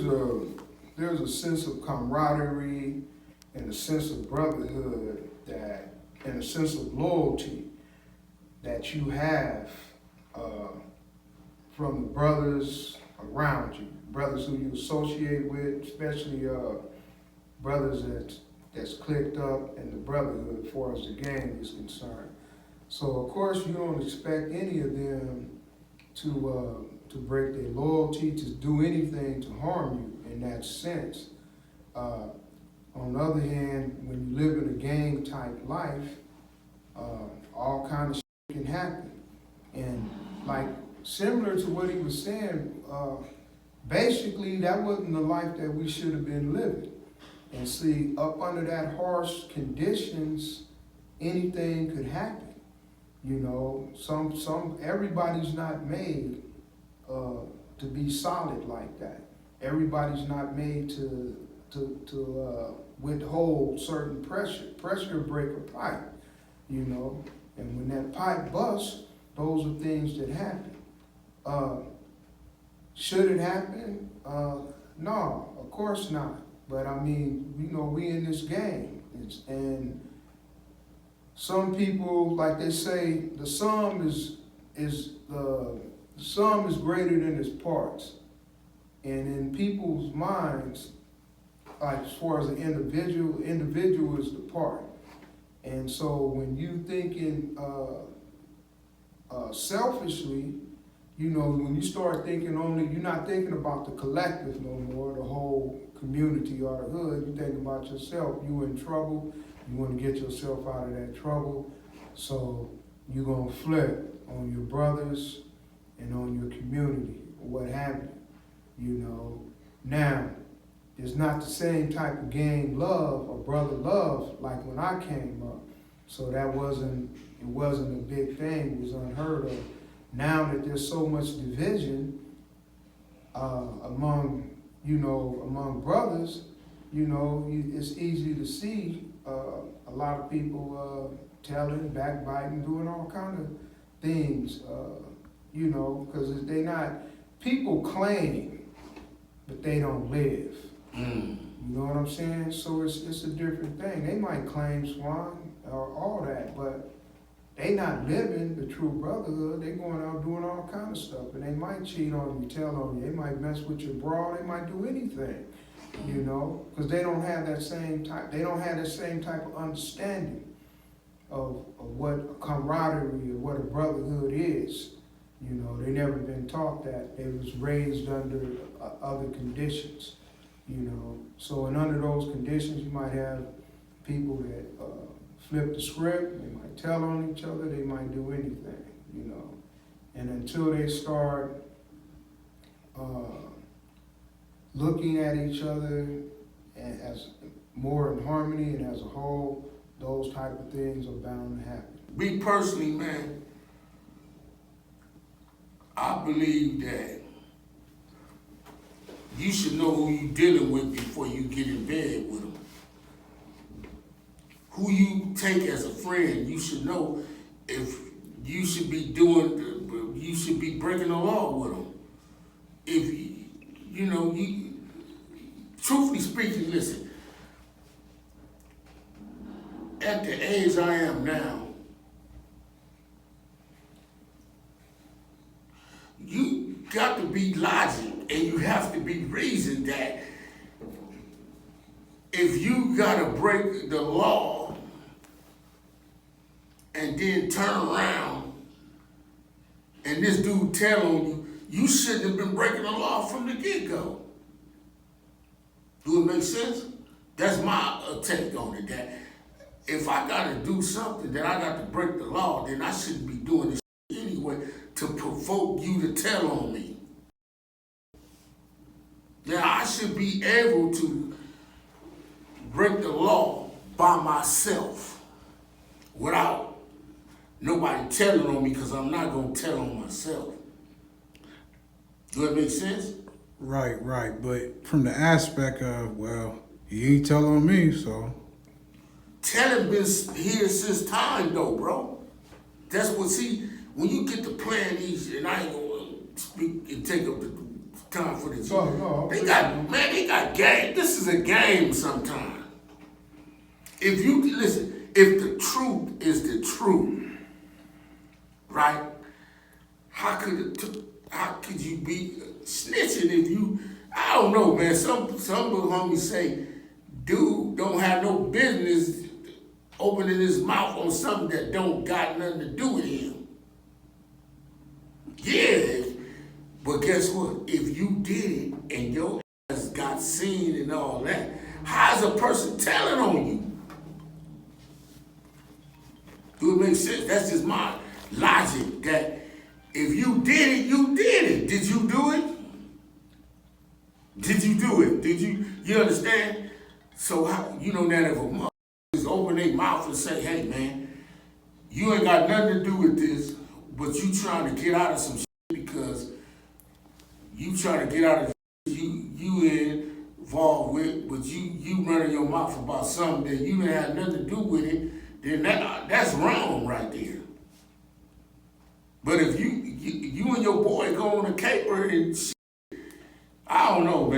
a sense of camaraderie and a sense of brotherhood and a sense of loyalty that you have from the brothers around you, brothers who you associate with, especially brothers that's clicked up in the brotherhood as far as the gang is concerned. So of course you don't expect any of them to break their loyalty, to do anything to harm you in that sense. On the other hand, when you live in a gang type life, all kinds of shit can happen. And like similar to what he was saying, basically that wasn't the life that we should have been living. And see, up under that harsh conditions, anything could happen. You know, everybody's not made to be solid like that. Everybody's not made to withhold certain pressure. Pressure break a pipe, you know. And when that pipe busts, those are things that happen. Should it happen? No, of course not. But I mean, you know, we in this game, and some people, like they say, the sum is greater than its parts. And in people's minds, like as far as an individual is the part. And so when you thinking selfishly, you know, when you start thinking only, you're not thinking about the collective no more, the whole community or the hood. You think about yourself. You in trouble. You want to get yourself out of that trouble. So you're going to flip on your brothers and on your community, or what have you, you know. Now, it's not the same type of gang love or brother love like when I came up. So it wasn't a big thing. It was unheard of. Now that there's so much division among brothers, you know, it's easy to see a lot of people telling, backbiting, doing all kind of things, you know, because people claim, but they don't live. You know what I'm saying? So it's a different thing. They might claim SWAN or all that, but they not living the true brotherhood. They going out doing all kind of stuff, and they might cheat on you, tell on you. They might mess with your bra. They might do anything, you know, because they don't have that same type. They don't have that same type of understanding of what camaraderie or what a brotherhood is. You know, they never been taught that. They was raised under other conditions. You know, so and under those conditions, you might have people that flip the script. They might tell on each other. They might do anything, you know. And until they start looking at each other as more in harmony and as a whole, those type of things are bound to happen. Me personally, man, I believe that you should know who you're dealing with before you get in bed with them. Who you take as a friend, you should know if you should be breaking the law with them. If, you know, truthfully speaking, listen, at the age I am now, you got to be logic and you have to be reason that if you gotta break the law and then turn around and this dude tell on you, you shouldn't have been breaking the law from the get-go. Do it make sense? That's my take on it, that if I gotta do something that I got to break the law, then I shouldn't be doing this anyway to provoke you to tell on me. Now I should be able to break the law by myself without nobody telling on me, because I'm not gonna tell on myself. Do that make sense? Right. But from the aspect of, well, he ain't telling on me, so. Telling been here since time though, bro. That's what, see, when you get to playing these, and I ain't gonna speak and take time for the G. No, They got game. This is a game sometimes. If you listen, if the truth is the truth, right? How could you be snitching if you? I don't know, man. Some of the homies say, dude don't have no business opening his mouth on something that don't got nothing to do with him. Yeah, but guess what? If you did it and your ass got seen and all that, how's a person telling on you? Do it make sense? That's just my logic, that if you did it, you did it. Did you do it? Did you do it? Did you understand? So how, you know, now if a mother just open their mouth and say, hey man, you ain't got nothing to do with this, but you trying to get out of some shit because you trying to get out of you involved with, but you running your mouth about something that you didn't have nothing to do with it, then that's wrong right there. But if you and your boy go on a caper and shit, I don't know,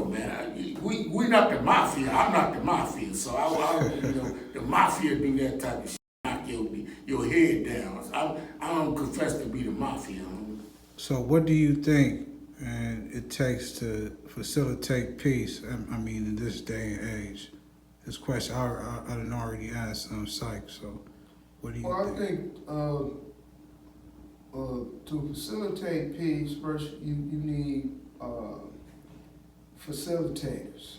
man. We not the mafia. I'm not the mafia, so I you know, the mafia do that type of shit, knock your head down. I don't confess to be the mafia. So what do you think it takes to facilitate peace? I mean, in this day and age, this question I done already asked SYKE. So what do you think? Well, I think to facilitate peace, first you need facilitators.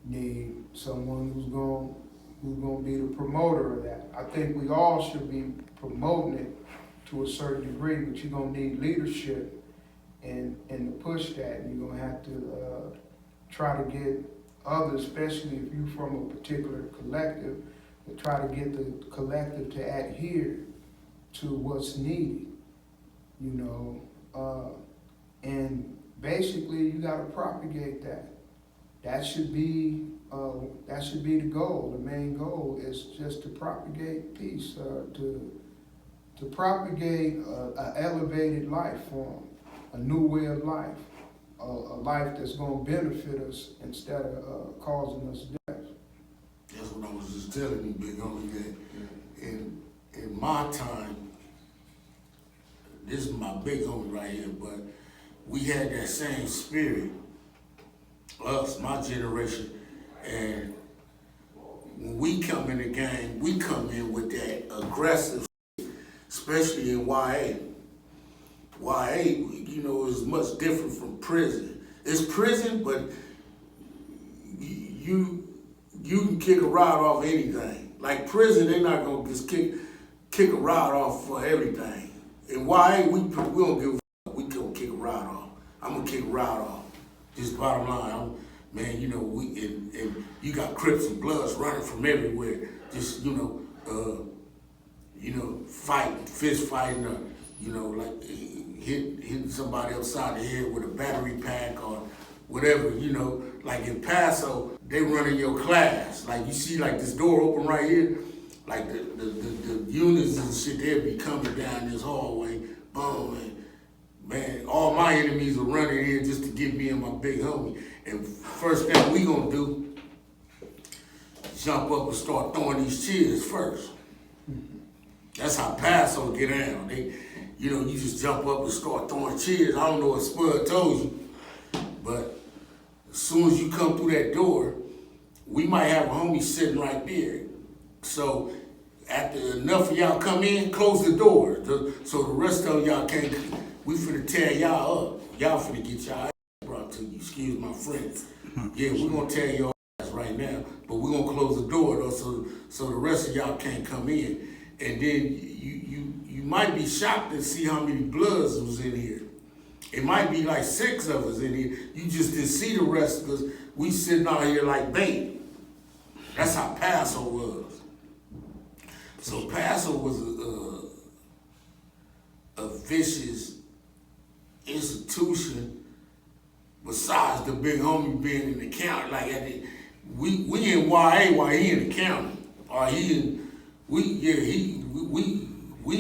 You need someone who's going to be the promoter of that. I think we all should be promoting it to a certain degree, but you're going to need leadership and to push that. And you're going to have to try to get others, especially if you're from a particular collective, to try to get the collective to adhere to what's needed, you know. And basically, you got to propagate that. That should be the goal. The main goal is just to propagate peace, to propagate an elevated life form, a new way of life, a life that's going to benefit us instead of causing us death. That's what I was just telling you, big homie, that in my time, this is my big homie right here, but we had that same spirit, us, my generation, and when we come in the game, we come in with that aggressive, especially in YA. YA, you know, is much different from prison. It's prison, but you can kick a rod off anything. Like prison, they're not gonna just kick a rod off for everything. In YA, we don't give a fuck. We gonna kick a rod off. I'm gonna kick a rod off. Just bottom line, man, you know, and you got Crips and Bloods running from everywhere. Just, fighting, fist fighting, like hitting somebody upside the head with a battery pack or whatever, like in Paso, they running your class. Like you see like this door open right here, like the units and shit, they'll be coming down this hallway, boom, and man, all my enemies are running here just to get me and my big homie. And first thing we gonna do, jump up and start throwing these chairs first. That's how Paso get down. They, you just jump up and start throwing chairs. I don't know what Spud told you, but as soon as you come through that door, we might have a homie sitting right there. So after enough of y'all come in, close the door. So the rest of y'all can't, we finna tear y'all up. Y'all finna get y'all ass brought to you, excuse my French. Yeah, we're gonna tear your ass right now, but we're gonna close the door though, so the rest of y'all can't come in. And then you might be shocked to see how many Bloods was in here. It might be like 6 of us in here. You just didn't see the rest because we sitting out here like bait. That's how Paso was. So Paso was a vicious institution besides the big homie being in the county. Like we in YA while he in the county. Or we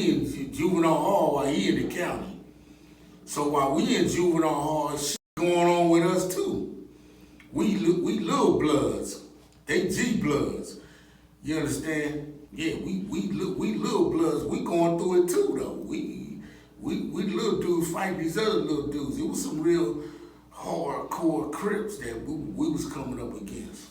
in juvenile hall while he in the county. So while we in juvenile hall, shit going on with us too. We little bloods. They G bloods. You understand? Yeah, we little bloods. We going through it too though. We little dudes fight these other little dudes. It was some real hardcore Crips that we was coming up against.